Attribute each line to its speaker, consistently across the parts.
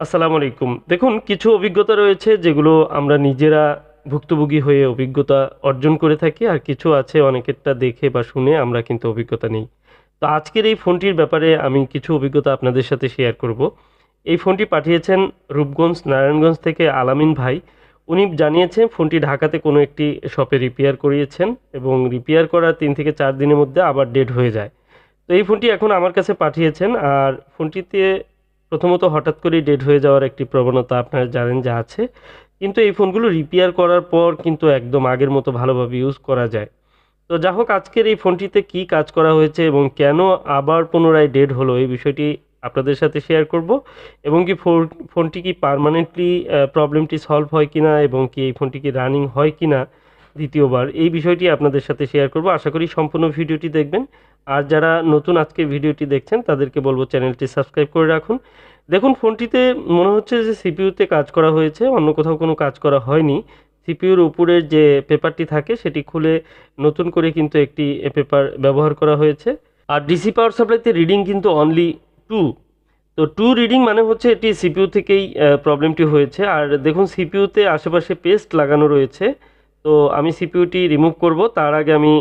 Speaker 1: আসসালামু আলাইকুম। দেখুন কিছু অভিজ্ঞতা রয়েছে যেগুলো আমরা নিজেরা ভুক্তভোগী হয়ে অভিজ্ঞতা অর্জন করে থাকি। আর কিছু আছে অনেকেরটা দেখে বা শুনে আমরা কিন্তু অভিজ্ঞতা নেই। তো আজকের এই ফোনটির ব্যাপারে আমি কিছু অভিজ্ঞতা আপনাদের সাথে শেয়ার করব। এই ফোনটি পাঠিয়েছেন রূপগঞ্জ, নারায়ণগঞ্জ থেকে আলামিন ভাই। উনি জানিয়েছেন ফোনটি ঢাকাতে কোনো একটি শপে রিপেয়ার করিয়েছেন এবং রিপেয়ার করার ৩ থেকে ৪ দিনের মধ্যে আবার ডেড হয়ে যায়। তো এই ফোনটি এখন আমার কাছে পাঠিয়েছেন। আর ফোনটিতে প্রথমত হঠাৎ করেই ডেড হয়ে যাওয়ার একটি প্রবণতা আপনারা জানেন যে আছে। কিন্তু এই ফোনগুলো রিপেয়ার করার পর কিন্তু একদম আগের মতো ভালোভাবে ইউজ করা যায়। তো যা হোক আজকের এই ফোনটিতে কি কাজ করা হয়েছে এবং কেন আবার পুনরায় ডেড হলো এই বিষয়টি আপনাদের সাথে শেয়ার করব এবং কি ফোনটি কি পার্মানেন্টলি প্রবলেমটি সলভ হয় কিনা এবং কি এই ফোনটি কি রানিং হয় কিনা দ্বিতীয়বার এই বিষয়টি আপনাদের সাথে শেয়ার করব। আশা করি সম্পূর্ণ ভিডিওটি দেখবেন। আর যারা নতুন আজকে ভিডিওটি দেখছেন তাদেরকে বলবো চ্যানেলটি সাবস্ক্রাইব করে রাখুন। দেখুন ফোনটিতে মনে হচ্ছে যে সিপিইউতে কাজ করা হয়েছে, অন্য কোথাও কোনো কাজ করা হয়নি। সিপিইউর উপরের যে পেপারটি থাকে সেটি খুলে নতুন করে কিন্তু একটি পেপার ব্যবহার করা হয়েছে। আর ডিসি পাওয়ার সাপ্লাইতে রিডিং কিন্তু অনলি 2। তো 2 রিডিং মানে হচ্ছে এটি সিপিইউ থেকেই প্রবলেমটি হয়েছে। আর দেখুন সিপিইউতে আশেপাশে পেস্ট লাগানো রয়েছে। তো আমি সিপিইউটি রিমুভ করব, তার আগে আমি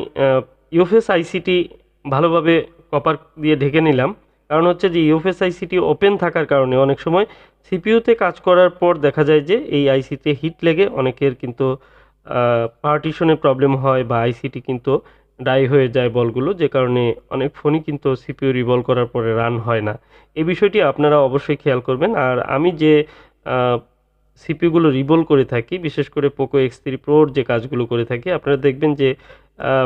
Speaker 1: ইউএফএস আইসিটি ভালোভাবে কপার দিয়ে ঢেকে নিলাম। কারণ হচ্ছে যে ইউএফএস আইসিটি ওপেন থাকার কারণে অনেক সময় সিপিইউতে কাজ করার পর দেখা যায় যে এই আইসিতে হিট লেগে অনেকের কিন্তু পার্টিশনে প্রবলেম হয় বা আইসিটি কিন্তু ডাই হয়ে যায় বলগুলো, যে কারণে অনেক ফোনই কিন্তু সিপিইউ রিভলভ করার পরে রান হয় না। এই বিষয়টি আপনারা অবশ্যই খেয়াল করবেন। আর আমি যে সিপিইউগুলো রিভলভ করে থাকি, বিশেষ করে পোকো এক্স3 প্রোর যে কাজগুলো করে থাকি, আপনারা দেখবেন যে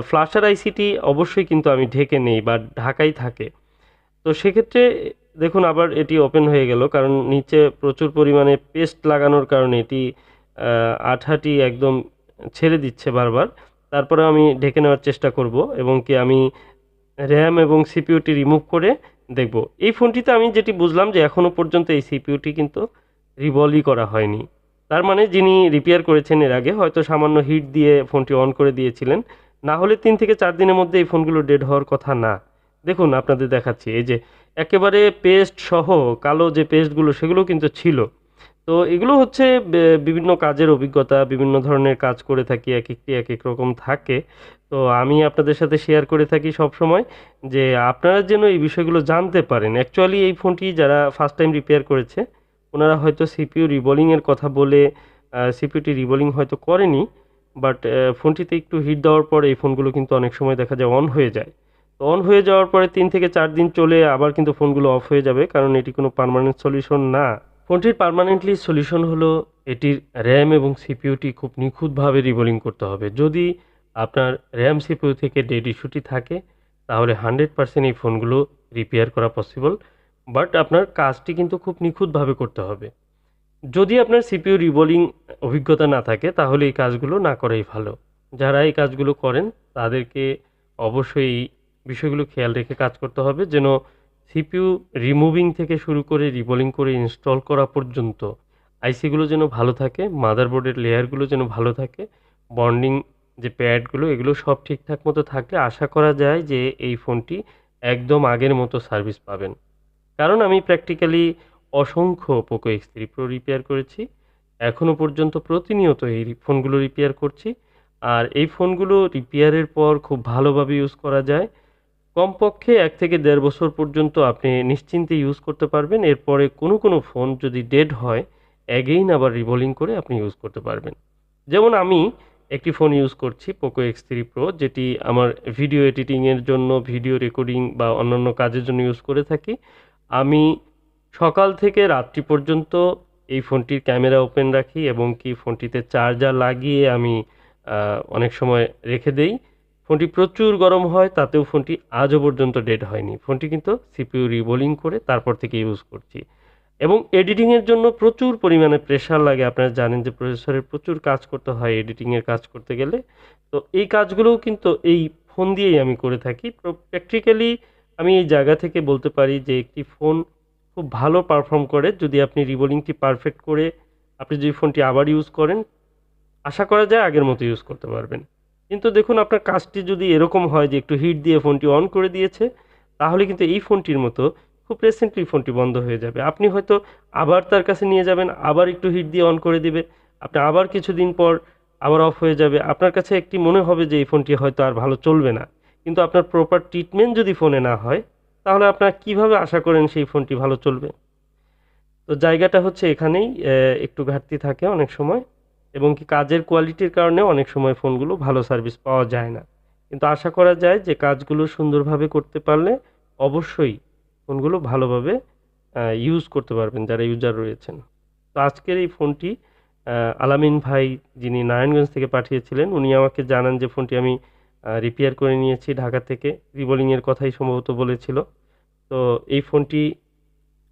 Speaker 1: ফ্ল্যাশার আইসিটি অবশ্যই কিন্তু আমি ঢেকে নেই বা ঢাকাই থাকে। তো সেক্ষেত্রে দেখুন আবার এটি ওপেন হয়ে গেল, কারণ নিচে প্রচুর পরিমাণে পেস্ট লাগানোর কারণে এটি আঠাটি একদম ছেড়ে দিচ্ছে বারবার। তারপরে আমি ঢেকে নেওয়ার চেষ্টা করব এবং কি আমি র্যাম এবং সিপিইউটি রিমুভ করে দেখব। এই ফোনটিতে আমি যেটি বুঝলাম যে এখনও পর্যন্ত এই সিপিইউটি কিন্তু রিভলভই করা হয়নি। তার মানে যিনি রিপেয়ার করেছেন এর আগে হয়তো সামান্য হিট দিয়ে ফোনটি অন করে দিয়েছিলেন। না হলে ৩ থেকে ৪ দিনের মধ্যে এই ফোনগুলো ডেড হওয়ার কথা না। দেখুন আপনাদের দেখাচ্ছি, এই যে একেবারে পেস্ট সহ কালো যে পেস্টগুলো সেগুলো কিন্তু ছিল। তো এগুলো হচ্ছে বিভিন্ন কাজের অভিজ্ঞতা, বিভিন্ন ধরনের কাজ করে থাকি, একেকটি একেক রকম থাকে। তো আমি আপনাদের সাথে শেয়ার করে থাকি সবসময় যে আপনারা যেন এই বিষয়গুলো জানতে পারেন। অ্যাকচুয়ালি এই ফোনটি যারা ফার্স্ট টাইম রিপেয়ার করেছে ওনারা হয়তো সিপিইউ রিবোলিংয়ের কথা বলে সিপিইউটি রিবোলিং হয়তো করেনি, বাট ফোনটিতে একটু হিট দেওয়ার পরে এই ফোনগুলো কিন্তু অনেক সময় দেখা যায় অন হয়ে যায়। তো অন হয়ে যাওয়ার পরে ৩ থেকে ৪ দিন চলে আবার কিন্তু ফোনগুলো অফ হয়ে যাবে, কারণ এটি কোনো পার্মানেন্ট সলিউশন না। ফোনটির পার্মানেন্টলি সলিউশন হলো এটির র্যাম এবং সিপিইউটি খুব নিখুঁতভাবে রিবোলিং করতে হবে। যদি আপনার র্যাম সিপিইউ থেকে ডেড ইস্যুটি থাকে তাহলে 100% এই ফোনগুলো রিপেয়ার করা পসিবল। বাট আপনার কাজটি কিন্তু খুব নিখুঁতভাবে করতে হবে। যদি আপনার সিপিইউ রিবোলিং অভিজ্ঞতা না থাকে তাহলে এই কাজগুলো না করাই ভালো। যারা এই কাজগুলো করেন তাদেরকে অবশ্যই এই বিষয়গুলো খেয়াল রেখে কাজ করতে হবে, যেন সিপিইউ রিমুভিং থেকে শুরু করে রিবোলিং করে ইনস্টল করা পর্যন্ত আইসিগুলো যেন ভালো থাকে, মাদারবোর্ডের লেয়ারগুলো যেন ভালো থাকে, বন্ডিং যে প্যাডগুলো এগুলো সব ঠিকঠাক মতো থাকলে আশা করা যায় যে এই ফোনটি একদম আগের মতো সার্ভিস পাবেন। কারণ আমি প্র্যাকটিক্যালি অসংখ্য পোকো এক্স3 প্রো রিপেয়ার করেছি। এখনও পর্যন্ত প্রতিনিয়ত এই ফোনগুলো রিপেয়ার করছি। আর এই ফোনগুলো রিপেয়ারের পর খুব ভালোভাবে ইউজ করা যায়। কমপক্ষে ১ থেকে ১.৫ বছর পর্যন্ত আপনি নিশ্চিন্তে ইউজ করতে পারবেন। এরপরে কোনো ফোন যদি ডেড হয়, অ্যাগেইন আবার রিবোলিং করে আপনি ইউজ করতে পারবেন। যেমন আমি একটি ফোন ইউজ করছি পোকো এক্স3 প্রো, যেটি আমার ভিডিও এডিটিংয়ের জন্য, ভিডিও রেকর্ডিং বা অন্যান্য কাজের জন্য ইউজ করে থাকি। আমি সকাল থেকে রাত্রি পর্যন্ত এই ফোনটির ক্যামেরা ওপেন রাখি এবং কি ফোনটিতে চার্জার লাগিয়ে আমি অনেক সময় রেখে দেই। ফোনটি প্রচুর গরম হয়, তাতেও ফোনটি আজও পর্যন্ত ডেড হয়নি। ফোনটি কিন্তু সিপিইউ রিবোলিং করে তারপর থেকে ইউজ করছি। এবং এডিটিংয়ের জন্য প্রচুর পরিমাণে প্রেশার লাগে। আপনারা জানেন যে প্রসেসরের প্রচুর কাজ করতে হয় এডিটিংয়ের কাজ করতে গেলে। তো এই কাজগুলোও কিন্তু এই ফোন দিয়েই আমি করে থাকি। প্র্যাকটিক্যালি আমি এই জায়গা থেকে বলতে পারি যে একটি ফোন খুব ভালো পারফর্ম করে যদি আপনি রিবোলিংটি পারফেক্ট করে আপনি যদি ফোনটি আবার ইউজ করেন, আশা করা যায় আগের মতো ইউজ করতে পারবেন। কিন্তু দেখুন আপনার কাজটি যদি এরকম হয় যে একটু হিট দিয়ে ফোনটি অন করে দিয়েছে, তাহলে কিন্তু এই ফোনটির মতো খুব রিসেন্টলি ফোনটি বন্ধ হয়ে যাবে। আপনি হয়তো আবার তার কাছে নিয়ে যাবেন, আবার একটু হিট দিয়ে অন করে দিবে। আপনি আবার কিছুদিন পর আবার অফ হয়ে যাবে। আপনার কাছে একটি মনে হবে যে এই ফোনটি হয়তো আর ভালো চলবে না। কিন্তু আপনার প্রপার ট্রিটমেন্ট যদি ফোনে না হয়, তাহলে আপনারা কিভাবে আশা করেন সেই ফোনটি ভালো চলবে? তো জায়গাটা হচ্ছে এখানেই একটু ঘাটতি থাকে অনেক সময় এবং কি কাজের কোয়ালিটির কারণেও অনেক সময় ফোনগুলো ভালো সার্ভিস পাওয়া যায় না। কিন্তু আশা করা যায় যে কাজগুলো সুন্দরভাবে করতে পারলে অবশ্যই ফোনগুলো ভালোভাবে ইউজ করতে পারবেন যারা ইউজার রয়েছেন। তো আজকের এই ফোনটি আলামিন ভাই যিনি নারায়ণগঞ্জ থেকে পাঠিয়েছিলেন, উনি আমাকে জানান যে ফোনটি আমি রিপেয়ার করে নিয়েছি ঢাকা থেকে। রিবোলিংয়ের কথাই সম্ভবত বলেছিল। তো এই ফোনটি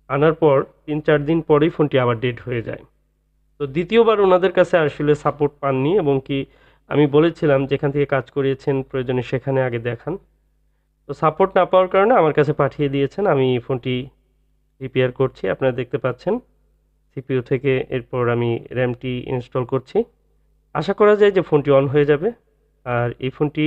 Speaker 1: আনার পর ৩-৪ দিন পরেই ফোনটি আবার ডেড হয়ে যায়। তো দ্বিতীয়বার ওনাদের কাছে আসলে সাপোর্ট পাননি এবং কি আমি বলেছিলাম যেখান থেকে কাজ করিয়েছেন প্রয়োজনে সেখানে আগে দেখান। তো সাপোর্ট না পাওয়ার কারণে আমার কাছে পাঠিয়ে দিয়েছেন। আমি ফোনটি রিপেয়ার করছি। আপনারা দেখতে পাচ্ছেন সিপিইউ থেকে এরপর আমি র্যামটি ইনস্টল করছি। আশা করা যায় যে ফোনটি অন হয়ে যাবে আর এই ফোনটি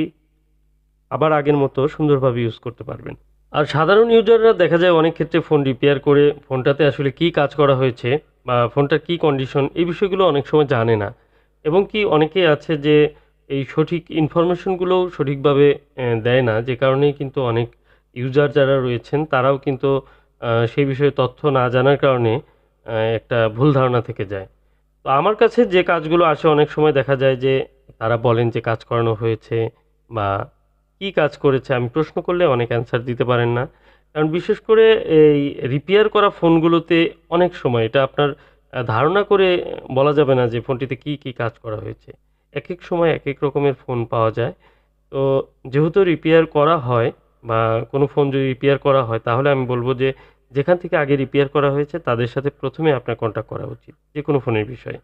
Speaker 1: আবার আগের মতো সুন্দরভাবে ইউজ করতে পারবেন। আর সাধারণ ইউজাররা দেখা যায় অনেক ক্ষেত্রে ফোন রিপেয়ার করে ফোনটাতে আসলে কী কাজ করা হয়েছে বা ফোনটার কী কন্ডিশন এই বিষয়গুলো অনেক সময় জানে না এবং কি অনেকেই আছে যে এই সঠিক ইনফরমেশনগুলোও সঠিকভাবে দেয় না, যে কারণেই কিন্তু অনেক ইউজার যারা রয়েছেন তারাও কিন্তু সেই বিষয়ে তথ্য না জানার কারণে একটা ভুল ধারণা থেকে যায়। তো আমার কাছে যে কাজগুলো আসে অনেক সময় দেখা যায় যে তারা বলেন যে কাজ করানো হয়েছে বা কী কাজ করেছে আমি প্রশ্ন করলে অনেক অ্যান্সার দিতে পারেন না। কারণ বিশেষ করে এই রিপেয়ার করা ফোনগুলোতে অনেক সময় এটা আপনার ধারণা করে বলা যাবে না যে ফোনটিতে কী কাজ করা হয়েছে। একেক সময় একেক রকমের ফোন পাওয়া যায়। তো যেহেতু রিপেয়ার করা হয় বা কোনো ফোন যদি রিপেয়ার করা হয় তাহলে আমি বলব যে যেখান থেকে আগে রিপেয়ার করা হয়েছে তাদের সাথে প্রথমে আপনার কন্টাক্ট করা উচিত যেকোনো ফোনের বিষয়ে।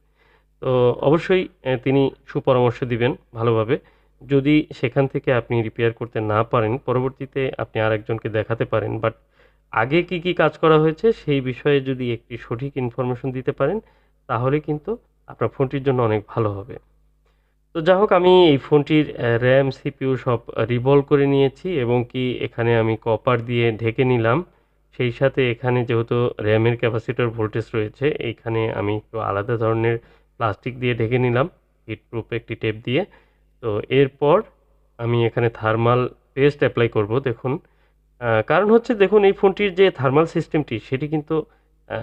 Speaker 1: তো অবশ্যই তিনি সুপরামর্শ দিবেন ভালোভাবে। যদি সেখান থেকে আপনি রিপেয়ার করতে না পারেন, পরবর্তীতে আপনি আরেকজনকে দেখাতে পারেন। বাট আগে কী কাজ করা হয়েছে সেই বিষয়ে যদি একটি সঠিক ইনফরমেশন দিতে পারেন, তাহলে কিন্তু আপনার ফোনটির জন্য অনেক ভালো হবে। তো যা হোক আমি এই ফোনটির RAM, CPU সব রিভলভ করে নিয়েছি এবং কি এখানে আমি কপার দিয়ে ঢেকে নিলাম। সেই সাথে এখানে যেহেতু RAM-এর ক্যাপাসিটর ভোল্টেজ রয়েছে, এইখানে আমি একটু আলাদা ধরনের প্লাস্টিক দিয়ে ঢেকে নিলাম, হিট প্রুফ একটি টেপ দিয়ে। তো এরপর আমি এখানে থার্মাল পেস্ট অ্যাপ্লাই করব। দেখুন কারণ হচ্ছে দেখুন এই ফোনটির যে থার্মাল সিস্টেমটি সেটি কিন্তু আ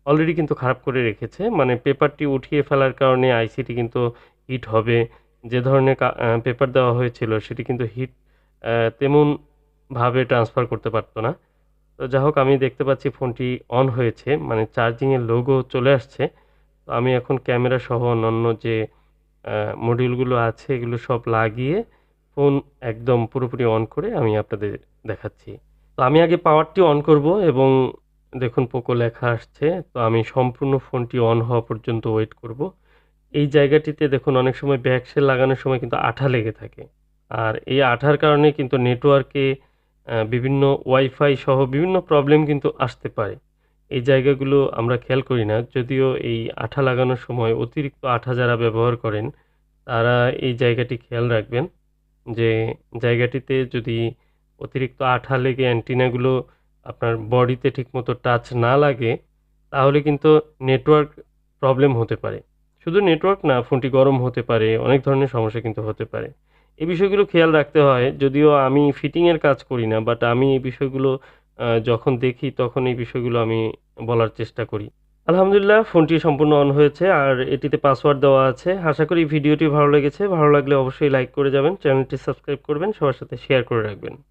Speaker 1: অলরেডি কিন্তু খারাপ করে রেখেছে। মানে পেপারটি উঠিয়ে ফেলার কারণে আইসিটি কিন্তু হিট হবে। যে ধরনের পেপার দেওয়া হয়েছিল সেটি কিন্তু হিট তেমনভাবে ট্রান্সফার করতে পারত না। তো যা হোক আমি দেখতে পাচ্ছি ফোনটি অন হয়েছে, মানে চার্জিংয়ের লোগো চলে আসছে। তো আমি এখন ক্যামেরা সহ অন্যান্য যে মডিউলগুলো আছে এগুলো সব লাগিয়ে ফোন একদম পুরোপুরি অন করে আমি আপনাদের দেখাচ্ছি। তো আমি আগে পাওয়ারটি অন করব এবং দেখুন পোকো লেখা আসছে। তো আমি সম্পূর্ণ ফোনটি অন হওয়া পর্যন্ত ওয়েট করব। এই জায়গাটিতে দেখুন অনেক সময় ব্যাক সেল লাগানোর সময় কিন্তু আঠা লেগে থাকে। আর এই আঠার কারণে কিন্তু নেটওয়ার্কে বিভিন্ন ওয়াইফাই সহ বিভিন্ন প্রবলেম কিন্তু আসতে পারে। এই জায়গাগুলো আমরা খেয়াল করি না। যদিও এই আঠা লাগানোর সময় অতিরিক্ত আঠা যারা ব্যবহার করেন, তারা এই জায়গাটি খেয়াল রাখবেন যে জায়গাটিতে যদি অতিরিক্ত আঠা লেগে অ্যান্টিনাগুলো আপনার বডিতে ঠিকমতো টাচ না লাগে, তাহলে কিন্তু নেটওয়ার্ক প্রবলেম হতে পারে। শুধু নেটওয়ার্ক না, ফোনটি গরম হতে পারে, অনেক ধরনের সমস্যা কিন্তু হতে পারে। এই বিষয়গুলো খেয়াল রাখতে হয়। যদিও আমি ফিটিংয়ের কাজ করি না, বাট আমি এই বিষয়গুলো যখন দেখি তখন এই বিষয়গুলো আমি বলার চেষ্টা করি। আলহামদুলিল্লাহ ফোনটি সম্পূর্ণ অন হয়েছে আর এটিতে পাসওয়ার্ড দেওয়া আছে। আশা করি ভিডিওটি ভালো লেগেছে। ভালো লাগলে অবশ্যই লাইক করে যাবেন, চ্যানেলটি সাবস্ক্রাইব করবেন, সবার সাথে শেয়ার করে রাখবেন।